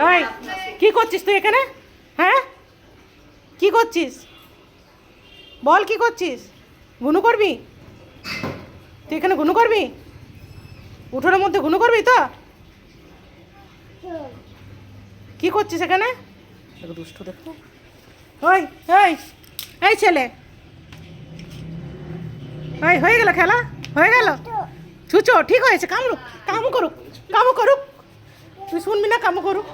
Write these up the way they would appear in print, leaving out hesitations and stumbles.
এই কি করছিস তুই এখানে? হ্যাঁ কি করছিস বল, কি করছিস? গুনু করবি তুই এখানে? গুনু করবি উঠোনের মধ্যে? গুনু করবি তো? কি করছিস এখানে? দেখো দুষ্টু, দেখো। ওই এই এই ছেলে, এই হয়ে গেল খেলা, হয়ে গেল। ছুচো ঠিক হয়েছে, কামড়ুক, কামু করুক, কামু করুক, তুই শুনবি না? কামু করুক।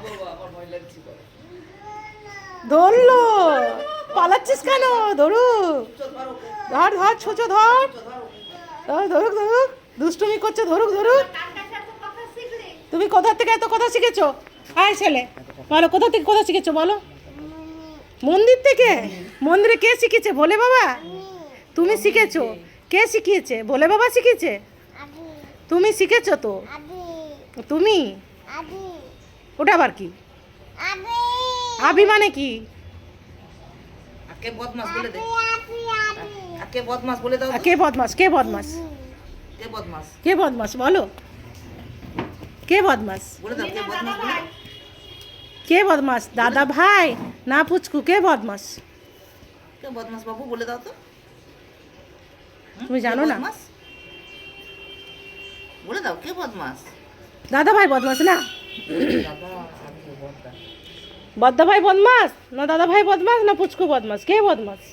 ধরলো, পালাচ্ছিস কেন? ধরুক, ধর ধর, ছুচো ধর, ধর, ধরুক ধরুক, দুষ্টুমি করছে, ধরুক ধরুক। তুমি কোথা থেকে এত কথা শিখেছো? হাই ছেলে, বলো কোথা থেকে কথা শিখেছো বলো? মন্দির থেকে? মন্দিরে কে শিখেছে? ভোলে বাবা? তুমি শিখেছো? কে শিখিয়েছে? ভোলে বাবা শিখিয়েছে? তুমি শিখেছো তো? তুমি? ওটা আবার কি? আবি মানে কি? কে বদমাস বলে দে। কে বদমাস বলে দাও। কে বদমাস? কে বদমাস? কে বদমাস কে বদমাস বলো? কে বদমাস? বলে দাও। কে বদমাস বলে দাও। কে বদমাস? দাদা ভাই না পুচকু? কে বদমাস? কে বদমাস বাবু বলে দাও তো। তুমি জানো না? বদমাস বলে দাও। কে বদমাস? দাদা ভাই বদমাস না? দাদা আমি বদদা। বদ্দা ভাই বদমাস না? দাদা ভাই বদমাস না? পুচকু বদমাস? কে বদমাস?